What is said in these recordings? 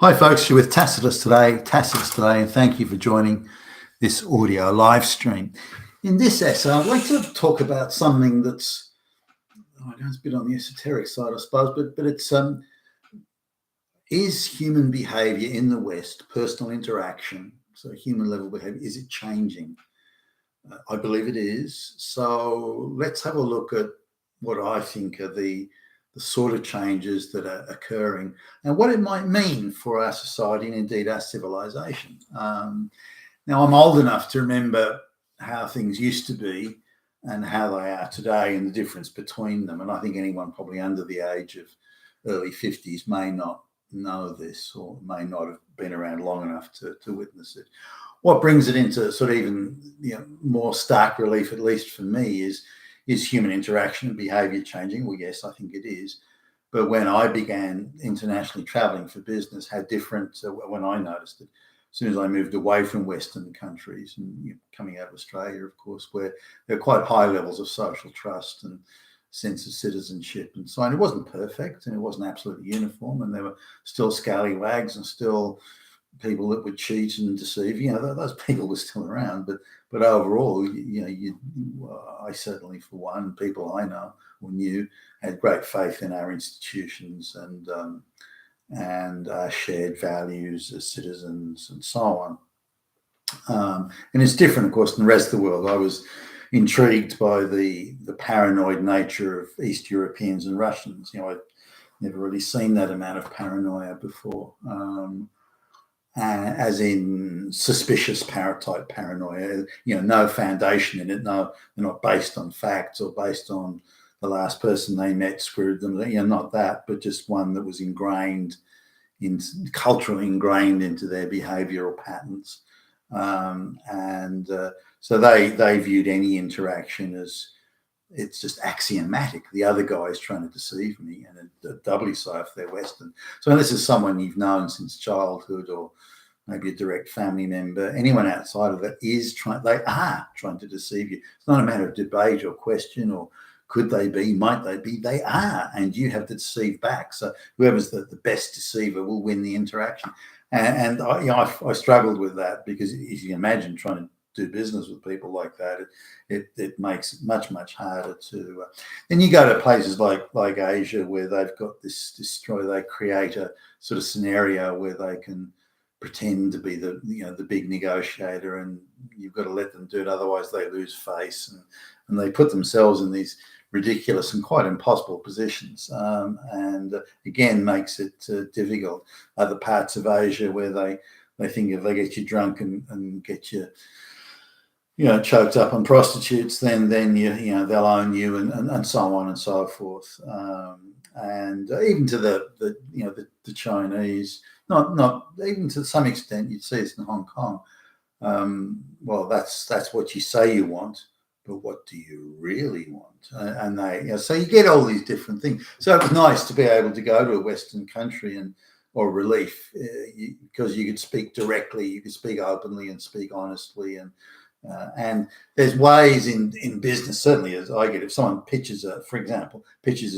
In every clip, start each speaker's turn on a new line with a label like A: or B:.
A: Hi, folks. You're with Tacitus today, and thank you for joining this audio live stream. In this essay, I'd like to talk about something that's, it's a bit on the esoteric side, I suppose, but it's is human behaviour in the West, personal interaction, so human level behaviour, is it changing? I believe it is. So let's have a look at what I think are the sort of changes that are occurring and what it might mean for our society and indeed our civilization. Now, I'm old enough to remember how things used to be and how they are today and the difference between them. And I think anyone probably under the age of early 50s may not know this or may not have been around long enough to witness it. What brings it into sort of even more stark relief, at least for me, is human interaction and behaviour changing? Well, yes, I think it is. But when I began internationally travelling for business, how different when I noticed it. As soon as I moved away from Western countries and coming out of Australia, of course, where there are quite high levels of social trust and sense of citizenship and so on. It wasn't perfect and it wasn't absolutely uniform, and there were still scallywags and still people that would cheat and deceive. Those people were still around, but overall, I certainly, for one, people I know or knew had great faith in our institutions and shared values as citizens and so on. And it's different, of course, than the rest of the world. I was intrigued by the paranoid nature of East Europeans and Russians. I'd never really seen that amount of paranoia before. As in suspicious type paranoia, no foundation in it. No, they're not based on facts or based on the last person they met screwed them. Not that, but just one that was culturally ingrained into their behavioural patterns. So they viewed any interaction as it's just axiomatic. The other guy is trying to deceive me, and doubly so if they're Western. So unless it's someone you've known since childhood or maybe a direct family member, anyone outside of that they are trying to deceive you. It's not a matter of debate or question or could they be, might they be, they are, and you have to deceive back. So whoever's the best deceiver will win the interaction. And I struggled with that because, as you can imagine, trying to do business with people like that, it makes it much, much harder to. Then you go to places like Asia where they've got this they create a sort of scenario where they can pretend to be the big negotiator, and you've got to let them do it, otherwise they lose face, and they put themselves in these ridiculous and quite impossible positions, and again makes it difficult. Other parts of Asia where they think if they get you drunk and get you choked up on prostitutes, then they'll own you, and so on and so forth. And even to the Chinese, not even to some extent, you'd see this in Hong Kong. Well, that's what you say you want, but what do you really want? And so you get all these different things. So it was nice to be able to go to a Western country or relief, because you could speak directly, you could speak openly and speak honestly, and there's ways in business, certainly as I get, if someone pitches a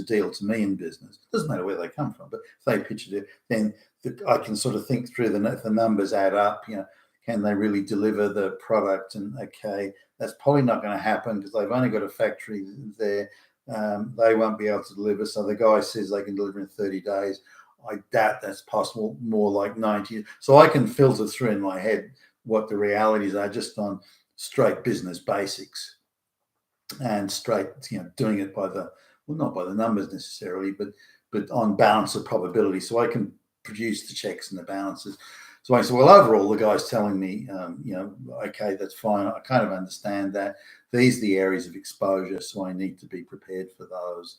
A: deal to me in business, doesn't matter where they come from, but if they pitch it, then I can sort of think through the numbers add up, can they really deliver the product? And okay, that's probably not going to happen because they've only got a factory there. They won't be able to deliver. So the guy says they can deliver in 30 days. I doubt that's possible, more like 90. So I can filter through in my head what the realities are just on straight business basics and straight, doing it not by the numbers necessarily, but on balance of probability. So I can produce the checks and the balances. So I said, well, overall, the guy's telling me, okay, that's fine. I kind of understand that. These are the areas of exposure, so I need to be prepared for those.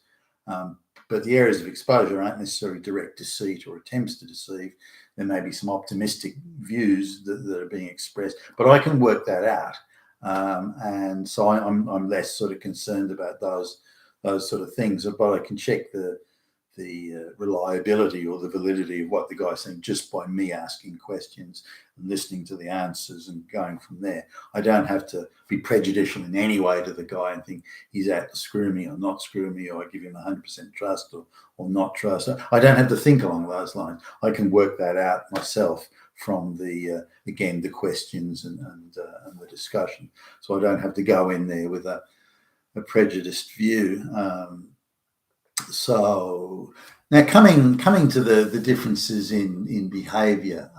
A: But the areas of exposure aren't necessarily direct deceit or attempts to deceive. There may be some optimistic views that are being expressed, but I can work that out. And so I'm less sort of concerned about those sort of things, but I can check the reliability or the validity of what the guy's saying just by me asking questions and listening to the answers and going from there. I don't have to be prejudicial in any way to the guy and think he's out to screw me or not screw me, or I give him 100% trust or not trust. I don't have to think along those lines. I can work that out myself from the again, the questions and the discussion. So I don't have to go in there with a prejudiced view. So now coming to the differences in behaviour,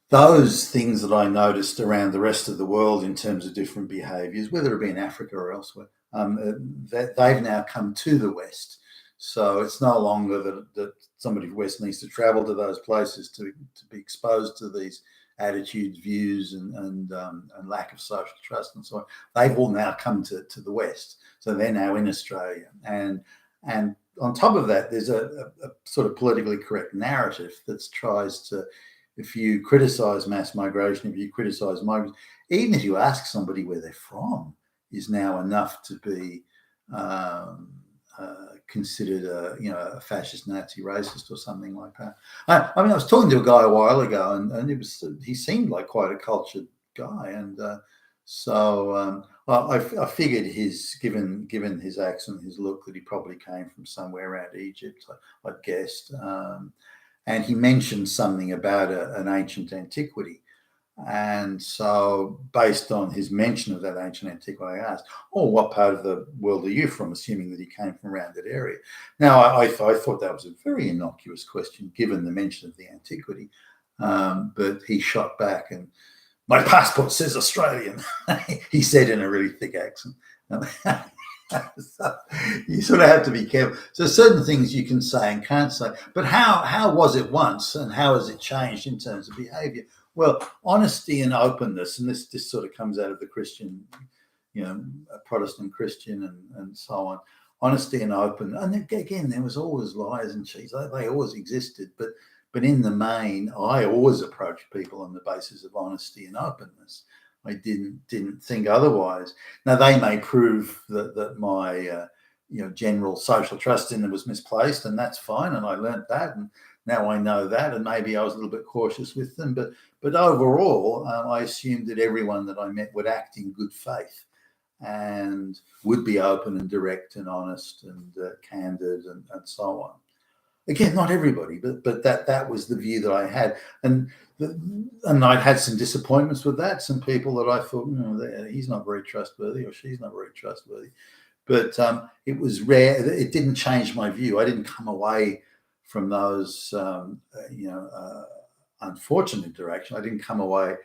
A: those things that I noticed around the rest of the world in terms of different behaviours, whether it be in Africa or elsewhere, that they've now come to the West. So it's no longer that somebody from West needs to travel to those places to be exposed to these attitudes, views, and lack of social trust and so on. They've all now come to the West. So they're now in Australia. And on top of that, there's a sort of politically correct narrative that tries to, if you criticise mass migration, if you criticise migrants, even if you ask somebody where they're from, is now enough to be considered a fascist, Nazi, racist, or something like that. I mean, I was talking to a guy a while ago, and he seemed like quite a cultured guy, and so I figured given his accent, his look, that he probably came from somewhere around Egypt, I guessed. And he mentioned something about an ancient antiquity. And so based on his mention of that ancient antiquity, I asked, what part of the world are you from, assuming that he came from around that area? Now, I thought that was a very innocuous question, given the mention of the antiquity. But he shot back, and my passport says Australian, he said in a really thick accent. So you sort of have to be careful. So certain things you can say and can't say. But how was it once, and how has it changed in terms of behaviour? Well, honesty and openness, and this sort of comes out of the Christian, Protestant Christian and so on. Honesty and open, and again, there was always lies and cheats. They always existed, but in the main, I always approached people on the basis of honesty and openness. I didn't think otherwise. Now, they may prove that my general social trust in them was misplaced, and that's fine. And I learnt that, and now I know that, and maybe I was a little bit cautious with them. But overall, I assumed that everyone that I met would act in good faith and would be open and direct and honest and candid and so on. Again, not everybody, but that was the view that I had, and I'd had some disappointments with that. Some people that I thought, he's not very trustworthy, or she's not very trustworthy. But it was rare. It didn't change my view. I didn't come away from those, unfortunate interactions. I didn't come away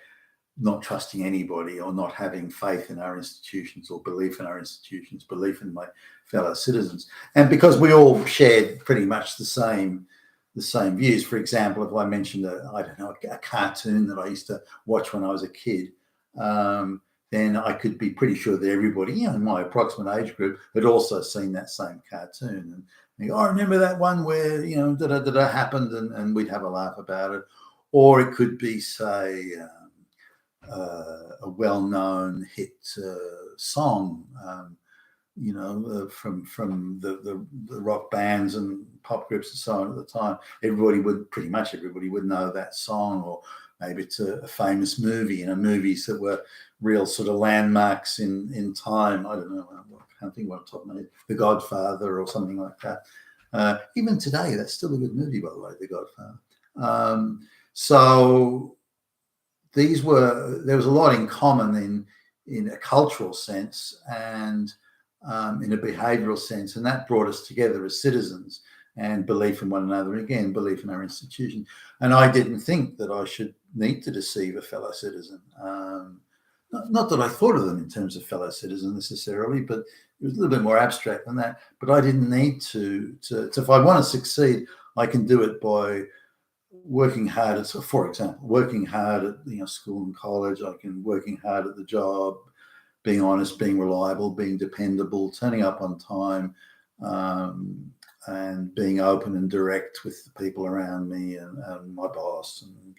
A: not trusting anybody, or not having faith in our institutions, or belief in our institutions, belief in my fellow citizens. And because we all shared pretty much the same views. For example, if I mentioned a cartoon that I used to watch when I was a kid, then I could be pretty sure that everybody, in my approximate age group, had also seen that same cartoon. And they go, I remember that one where, da-da happened, and we'd have a laugh about it. Or it could be, say, a well-known hit song, from the rock bands and pop groups and so on at the time. Pretty much everybody would know that song, or maybe it's a famous movie, movies that were real sort of landmarks in time. I don't know, I can't think what I'm talking about, The Godfather or something like that. Even today, that's still a good movie, by the way, The Godfather. So there was a lot in common in a cultural sense and in a behavioural sense, and that brought us together as citizens, and belief in one another, and again, belief in our institution. And I didn't think that I should need to deceive a fellow citizen. Not that I thought of them in terms of fellow citizens necessarily, but it was a little bit more abstract than that. But I didn't need to if I want to succeed, I can do it by working hard. For example, working hard at school and college. I can working hard at the job, being honest, being reliable, being dependable, turning up on time, and being open and direct with the people around me and my boss and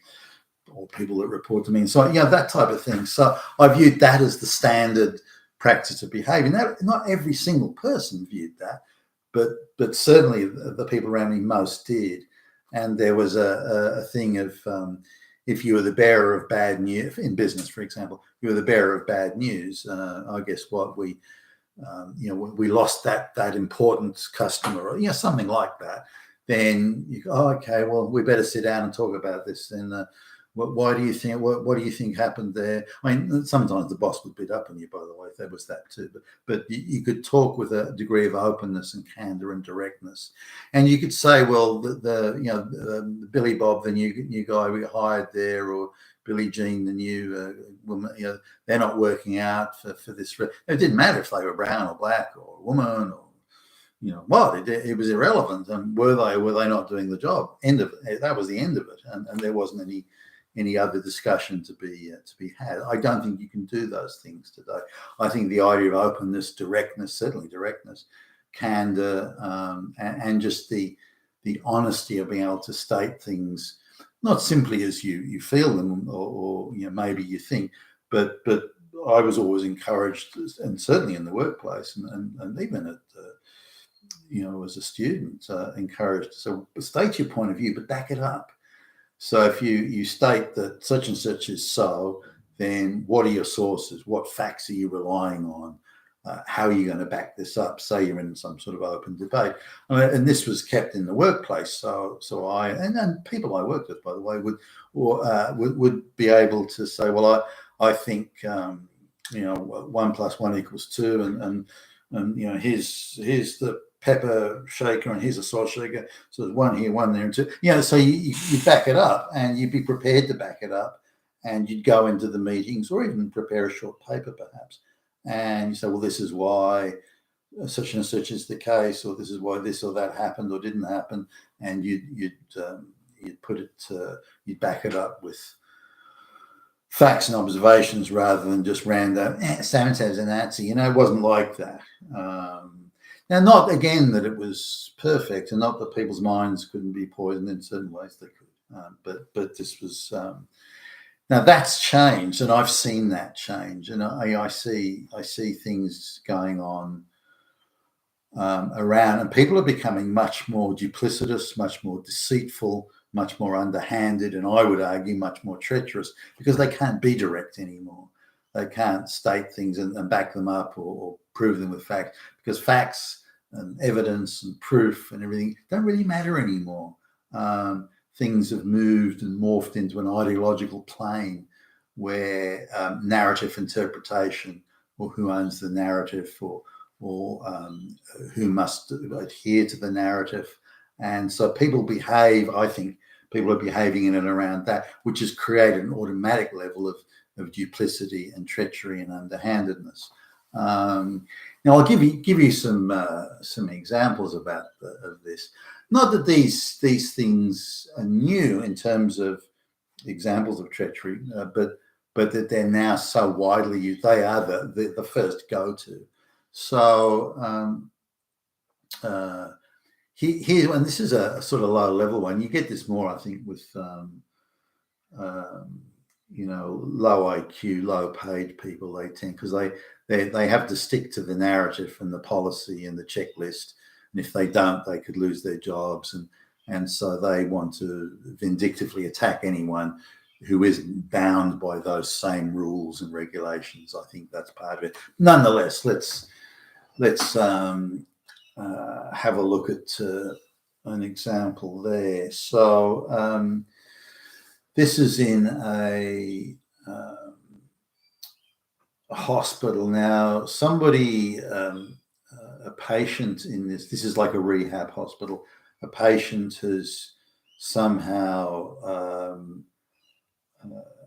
A: all people that report to me. And so, that type of thing. So I viewed that as the standard practice of behaviour. Now, not every single person viewed that, but certainly the people around me most did. And there was a thing of if you were the bearer of bad news in business, for example, you were the bearer of bad news. I guess what we we lost that important customer, or something like that. Then you go, oh, okay, well, we better sit down and talk about this. And why do you think? What do you think happened there? I mean, sometimes the boss would beat up on you. By the way, there was that too. But you could talk with a degree of openness and candor and directness, and you could say, well, Billy Bob, the new guy we hired there, or Billie Jean, the new woman, they're not working out for this. It didn't matter if they were brown or black or a woman or what, it was irrelevant. And were they not doing the job? End of it. That was the end of it, and there wasn't any other discussion to be had. I don't think you can do those things today. I think the idea of openness, directness, certainly directness, candor, and just the honesty of being able to state things, not simply as you feel them or maybe you think, but I was always encouraged, and certainly in the workplace and even at as a student, encouraged to state your point of view, but back it up. So if you state that such and such is so, then what are your sources? What facts are you relying on? How are you going to back this up? Say you're in some sort of open debate. And this was kept in the workplace. So I and people I worked with, by the way, would be able to say, well, I think 1 + 1 = 2, and here's the pepper shaker and here's a salt shaker. So there's one here, one there, and two. So you back it up, and you'd be prepared to back it up, and you'd go into the meetings or even prepare a short paper perhaps. And you say, well, this is why such and such is the case, or this is why this or that happened or didn't happen, and you'd put it, you'd back it up with facts and observations rather than just random. So-and-so's a Nazi. It wasn't like that. Now, not again that it was perfect, and not that people's minds couldn't be poisoned in certain ways they could, but this was. Now that's changed, and I've seen that change, and I see things going on around, and people are becoming much more duplicitous, much more deceitful, much more underhanded, and I would argue much more treacherous, because they can't be direct anymore. They can't state things and back them up or prove them with facts, because facts and evidence and proof and everything don't really matter anymore. Things have moved and morphed into an ideological plane where narrative interpretation, or who owns the narrative, or who must adhere to the narrative. And so people behave, I think people are behaving in and around that, which has created an automatic level of duplicity and treachery and underhandedness. Now I'll give you some examples of this. Not that these things are new in terms of examples of treachery, but that they're now so widely used. They are the first go-to. So here, and this is a sort of low level one. You get this more, I think, with low IQ, low paid people. They tend, because they have to stick to the narrative and the policy and the checklist. And if they don't, they could lose their jobs. And so they want to vindictively attack anyone who isn't bound by those same rules and regulations. I think that's part of it. Nonetheless, let's have a look at an example there. So this is in a hospital. Now, somebody, a patient in this is like a rehab hospital. A patient has somehow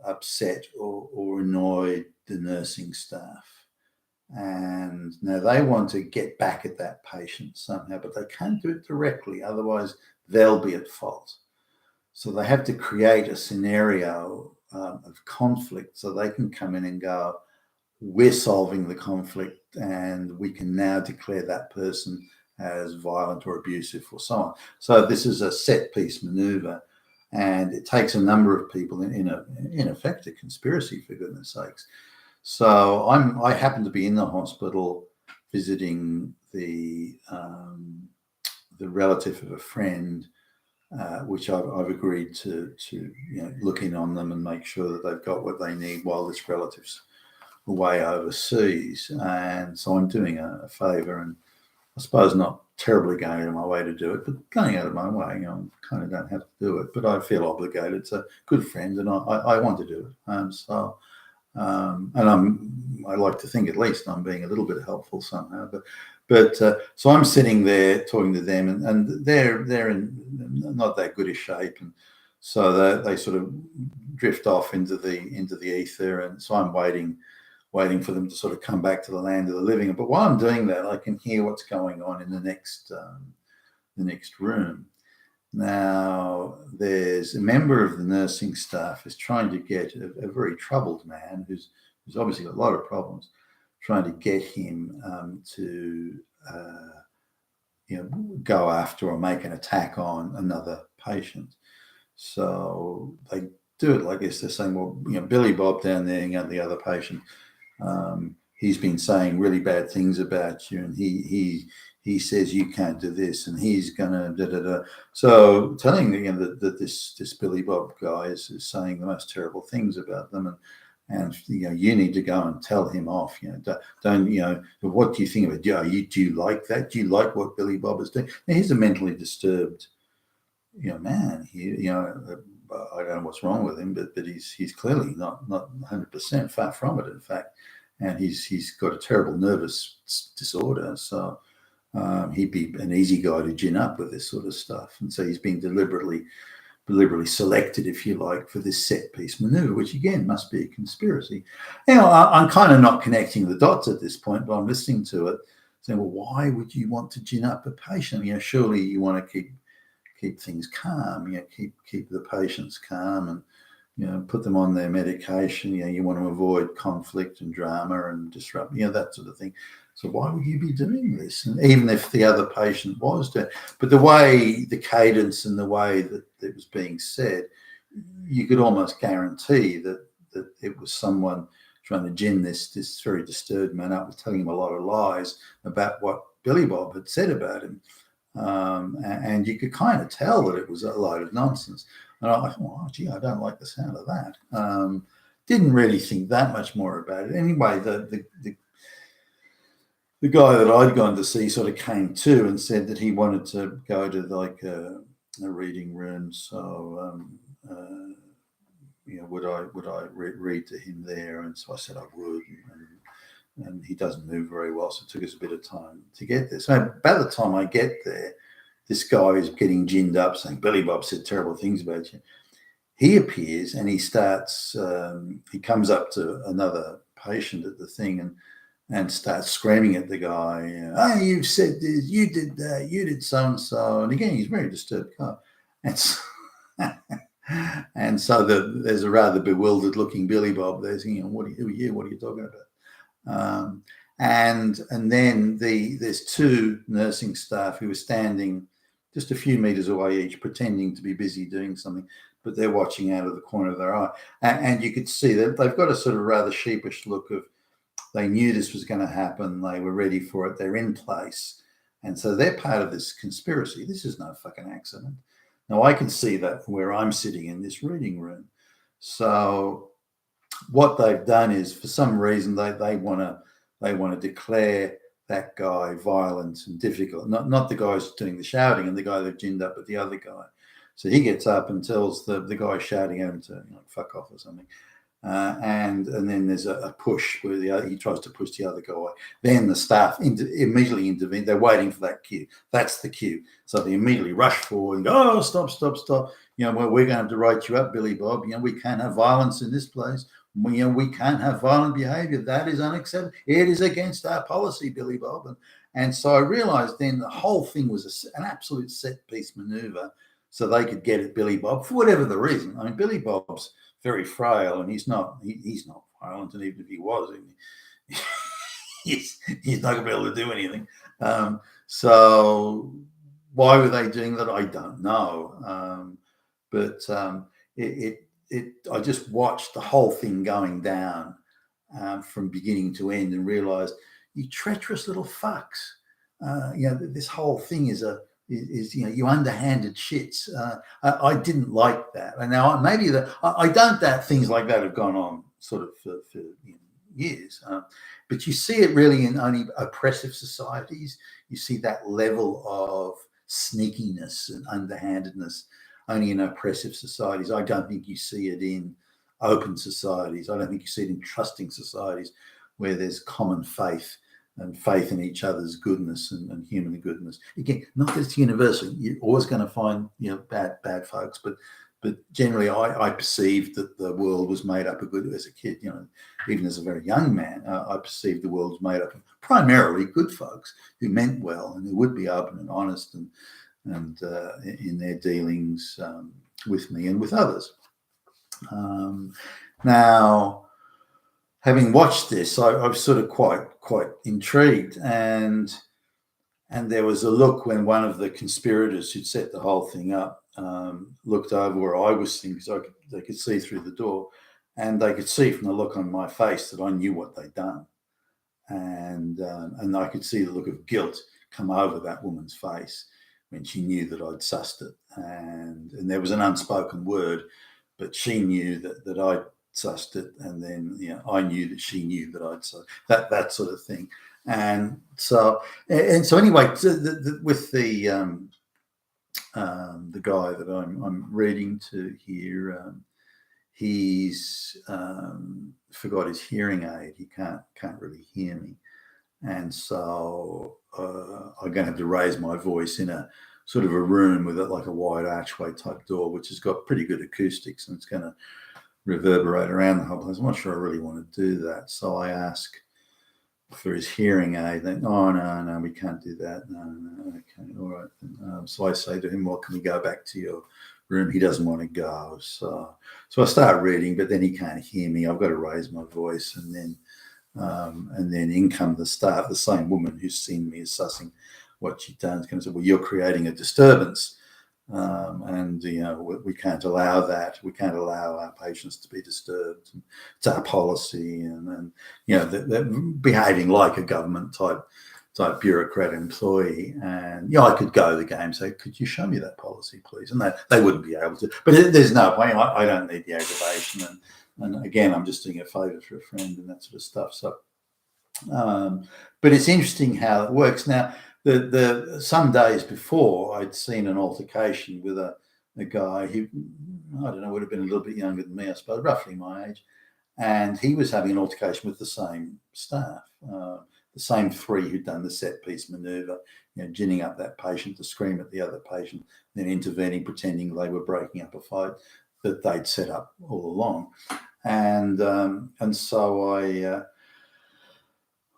A: upset or annoyed the nursing staff. And now they want to get back at that patient somehow, but they can't do it directly. Otherwise, they'll be at fault. So they have to create a scenario of conflict so they can come in and go, we're solving the conflict and we can now declare that person as violent or abusive or so on. So this is a set piece maneuver, and it takes a number of people in effect a conspiracy, for goodness sakes. So I happen to be in the hospital visiting the relative of a friend, which I've agreed to look in on them and make sure that they've got what they need while this relative's away overseas. And so I'm doing a favour, and I suppose not terribly going out of my way to do it, but going out of my way. I kind of don't have to do it, but I feel obligated. It's a good friend, and I want to do it. And I like to think at least I'm being a little bit helpful somehow. But so I'm sitting there talking to them, and they're in not that good a shape, and so they sort of drift off into the ether, and so I'm waiting for them to sort of come back to the land of the living. But while I'm doing that, I can hear what's going on in the next room. Now, there's a member of the nursing staff is trying to get a very troubled man who's obviously got a lot of problems, trying to get him to go after or make an attack on another patient. So they do it like this. They're saying, well, Billy Bob down there, the other patient, he's been saying really bad things about you, and he says you can't do this, and he's gonna da da da. So telling that this Billy Bob guy is saying the most terrible things about them, and you need to go and tell him off. Don't what do you think of it? Do you like that? Do you like what Billy Bob is doing? Now, he's a mentally disturbed man. I don't know what's wrong with him, but he's clearly not 100%, far from it, in fact. And he's got a terrible nervous disorder. So he'd be an easy guy to gin up with this sort of stuff. And so he's been deliberately selected, if you like, for this set piece maneuver, which again must be a conspiracy. I'm kind of not connecting the dots at this point, but I'm listening to it, saying, well, why would you want to gin up a patient? Surely you want to keep things calm, keep the patients calm, and put them on their medication. You want to avoid conflict and drama and disrupt, that sort of thing. So why would you be doing this? And even if the other patient was doing, but the way, the cadence and the way that it was being said, you could almost guarantee that it was someone trying to gin this very disturbed man up, with telling him a lot of lies about what Billy Bob had said about him. And you could kind of tell that it was a load of nonsense. And I thought, oh, gee, I don't like the sound of that. Didn't really think that much more about it. Anyway, the guy that I'd gone to see sort of came to and said that he wanted to go to like a reading room. So, would I read to him there? And so I said I would. And he doesn't move very well, so it took us a bit of time to get there. So by the time I get there, this guy is getting ginned up, saying Billy Bob said terrible things about you. He appears and he starts, he comes up to another patient at the thing and starts screaming at the guy, oh, you've said this, you did that, you did so-and-so. And again, he's a very disturbed guy. And so there's a rather bewildered looking Billy Bob there saying, who are you? What are you talking about? And then there's two nursing staff who are standing just a few meters away each, pretending to be busy doing something, but they're watching out of the corner of their eye. And you could see that they've got a sort of rather sheepish look of, they knew this was going to happen, they were ready for it, they're in place. And so they're part of this conspiracy. This is no fucking accident. Now, I can see that from where I'm sitting in this reading room. So what they've done is, for some reason, they want to declare that guy violent and difficult. Not the guy who's doing the shouting and the guy they've ginned up, but the other guy. So he gets up and tells the guy shouting at him to fuck off or something. And then there's a push where he tries to push the other guy away. Then the staff immediately intervene. They're waiting for that cue. That's the cue. So they immediately rush forward and go, oh, stop. Well, we're going to have to write you up, Billy Bob. We can't have violence in this place. We can't have violent behavior. That is unacceptable. It is against our policy, Billy Bob. And so I realized then the whole thing was an absolute set piece maneuver so they could get at Billy Bob for whatever the reason. I mean, Billy Bob's very frail, and he's not violent, and even if he was, he's not going to be able to do anything. So why were they doing that? I don't know. But I just watched the whole thing going down from beginning to end, and realized, you treacherous little fucks. This whole thing is a is you underhanded shits. I didn't like that, and now maybe I don't doubt things like that have gone on sort of for years, but you see it really in only oppressive societies. You see that level of sneakiness and underhandedness only in oppressive societies. I don't think you see it in open societies. I don't think you see it in trusting societies where there's common faith and faith in each other's goodness and human goodness. Again, not that it's universal. You're always going to find bad folks, but generally I perceived that the world was made up of good. As a kid, even as a very young man, I perceived the world was made up of primarily good folks who meant well and who would be open and honest and in their dealings with me and with others. Now, having watched this, I was sort of quite intrigued, and there was a look when one of the conspirators who'd set the whole thing up looked over where I was sitting, because they could see through the door, and they could see from the look on my face that I knew what they'd done, and I could see the look of guilt come over that woman's face when she knew that I'd sussed it, and there was an unspoken word, but she knew that I'd sussed it, and then I knew that she knew that I'd sussed that sort of thing, and so anyway, with the guy that I'm reading to here, he's forgot his hearing aid. He can't really hear me, and so I'm going to have to raise my voice in a sort of a room with like a wide archway type door, which has got pretty good acoustics, and it's going to reverberate around the whole place. I'm not sure I really want to do that, so I ask for his hearing aid. Then, oh no, we can't do that. No, okay, all right. So I say to him, well, can we go back to your room? He doesn't want to go, so I start reading, but then he can't hear me. I've got to raise my voice, and then in come the staff, the same woman who's seen me is sussing what she'd done. Is going to say, well, you're creating a disturbance, and we can't allow that. We can't allow our patients to be disturbed. It's our policy, and they're behaving like a government type bureaucrat employee. And I could go the game and say, could you show me that policy, please? And they wouldn't be able to. But there's no point. I don't need the aggravation. And again, I'm just doing a favour for a friend and that sort of stuff. So, but it's interesting how it works. Now, the some days before, I'd seen an altercation with a guy who, I don't know, would have been a little bit younger than me, I suppose, roughly my age, and he was having an altercation with the same staff, the same three who'd done the set piece manoeuvre, ginning up that patient to scream at the other patient, then intervening, pretending they were breaking up a fight that they'd set up all along, and so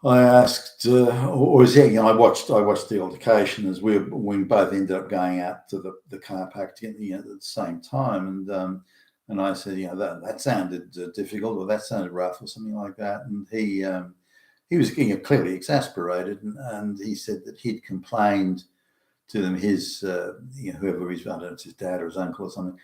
A: I asked, I watched the altercation as we both ended up going out to the car park at the same time, and I said, that sounded difficult, or that sounded rough, or something like that, and he was clearly exasperated, and he said that he'd complained to them, his whoever he's, I don't know if it's his dad or his uncle or something,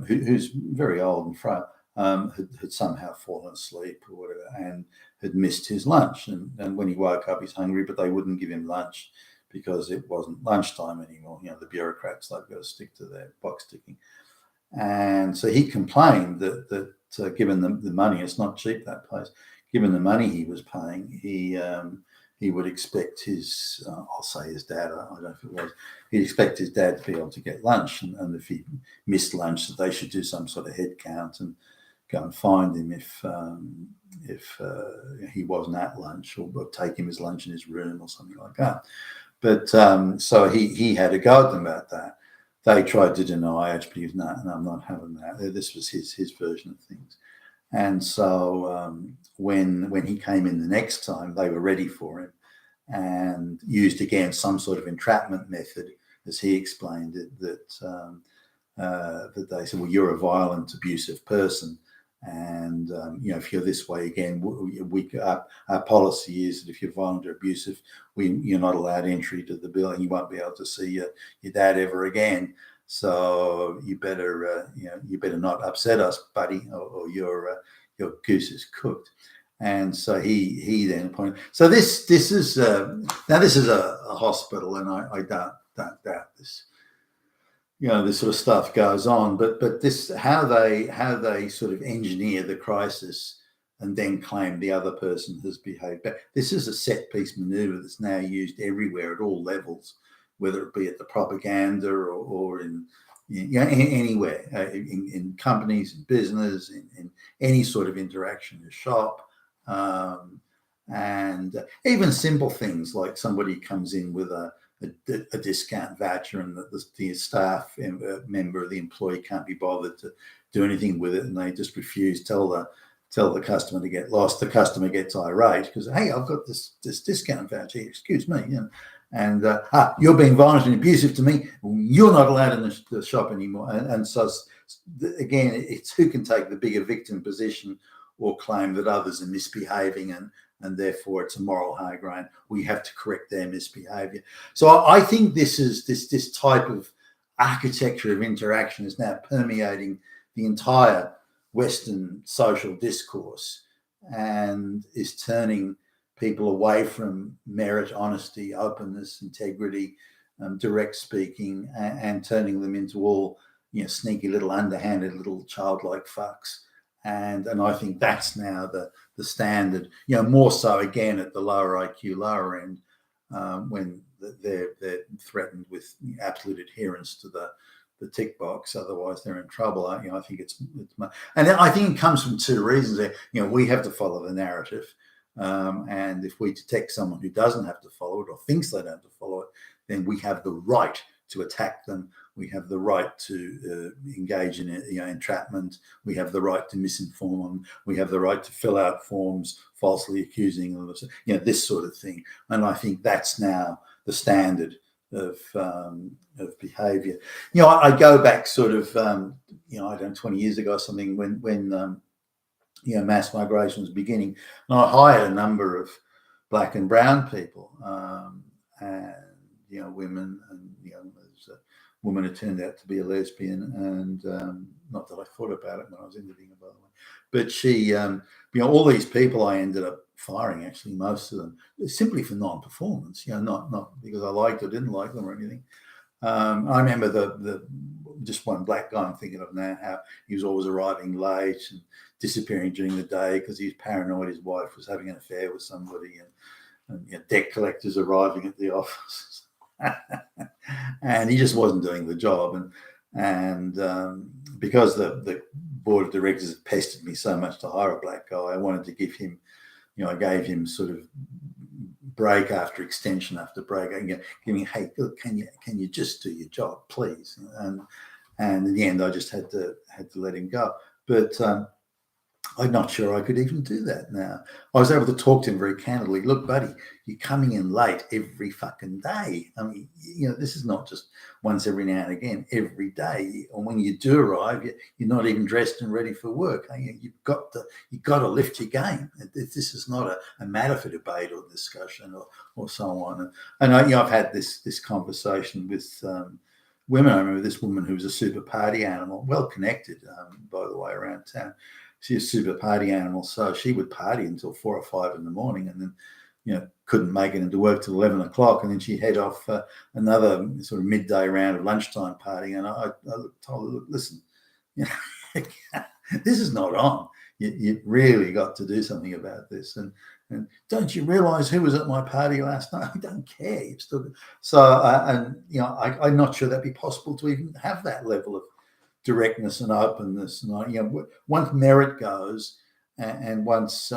A: who's very old and frail, had somehow fallen asleep or whatever, and had missed his lunch, and when he woke up he's hungry, but they wouldn't give him lunch because it wasn't lunchtime anymore. The bureaucrats, they've got to stick to their box ticking, and so he complained that given the money, it's not cheap, that place, given the money he was paying, he would expect his, I'll say his dad, I don't know if it was, he'd expect his dad to be able to get lunch, and if he missed lunch, that they should do some sort of head count and go and find him if he wasn't at lunch, or take him his lunch in his room or something like that. But so he had a go at them about that. They tried to deny it, but he was, no, I'm not having that. This was his version of things. And so when he came in the next time, they were ready for him and used again some sort of entrapment method, as he explained it, that they said, well, you're a violent, abusive person, and if you're this way again, our policy is that if you're violent or abusive, you're not allowed entry to the building. You won't be able to see your dad ever again. So you better not upset us, buddy, or your goose is cooked. And so he then pointed. So this is a hospital, and I don't don't doubt this. This sort of stuff goes on, but this how they sort of engineer the crisis and then claim the other person has behaved. But this is a set piece maneuver that's now used everywhere at all levels, whether it be at the propaganda or in anywhere, in companies, in business, in any sort of interaction, in a shop, and even simple things like somebody comes in with a discount voucher and the staff member, the employee can't be bothered to do anything with it, and they just refuse, tell the customer to get lost. The customer gets irate because, hey, I've got this discount voucher, excuse me, and you're being violent and abusive to me, you're not allowed in the shop anymore. And so again, it's who can take the bigger victim position or claim that others are misbehaving and therefore it's a moral high ground. We have to correct their misbehavior. So I think this type of architecture of interaction is now permeating the entire Western social discourse and is turning people away from merit, honesty, openness, integrity, direct speaking, and turning them into all sneaky little underhanded little childlike fucks. And I think that's now the standard, more so again at the lower IQ, lower end, when they're threatened with absolute adherence to the tick box, otherwise they're in trouble. I think and I think it comes from two reasons there. We have to follow the narrative, and if we detect someone who doesn't have to follow it or thinks they don't have to follow it, then we have the right to attack them. We have the right to engage in entrapment. We have the right to misinform them. We have the right to fill out forms falsely accusing them of this sort of thing. And I think that's now the standard of behaviour. I go back sort of I don't know, 20 years ago or something when mass migration was beginning, and I hired a number of black and brown people, and women, and there's a woman who turned out to be a lesbian, and not that I thought about it when I was interviewing her, by the way, but she all these people I ended up firing, actually most of them, simply for non-performance, not because I liked or didn't like them or anything. I remember the just one black guy I'm thinking of now, how he was always arriving late and disappearing during the day because he was paranoid his wife was having an affair with somebody, and debt collectors arriving at the office. And he just wasn't doing the job, and because the board of directors had pestered me so much to hire a black guy, I wanted to give him, I gave him sort of break after extension after break, and giving, hey, look, can you just do your job, please? And in the end, I just had to let him go. But I'm not sure I could even do that now. I was able to talk to him very candidly. Look, buddy, you're coming in late every fucking day. I mean, this is not just once every now and again, every day. And when you do arrive, you're not even dressed and ready for work. You've got to lift your game. This is not a matter for debate or discussion or so on. And I've had this conversation with women. I remember this woman who was a super party animal, well connected, by the way, around town. She's a super party animal, so she would party until 4 or 5 in the morning, and then couldn't make it into work till 11 o'clock, and then she'd head off another sort of midday round of lunchtime partying. And I told her, look, listen, this is not on. You really got to do something about this. And don't you realise who was at my party last night? I don't care. You've still so I'm not sure that'd be possible to even have that level of directness and openness. And once merit goes, and once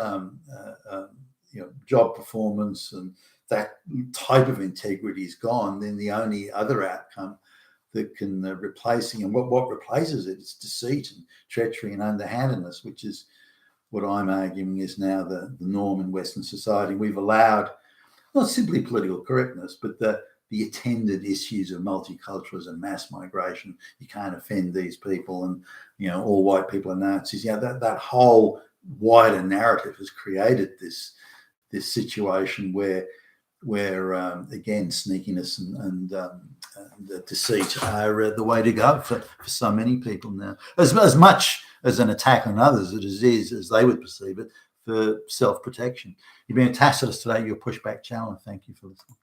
A: job performance and that type of integrity is gone, then the only other outcome that can replace it, and what replaces it, is deceit and treachery and underhandedness, which is what I'm arguing is now the norm in Western society. We've allowed not simply political correctness, but the attended issues of multiculturalism, mass migration. You can't offend these people, and all white people are Nazis. That whole wider narrative has created this situation where again, sneakiness and deceit are the way to go for so many people now. As much as an attack on others as they would perceive it, for self-protection. You've been a Tacitus today, your Pushback Channel, and thank you for listening.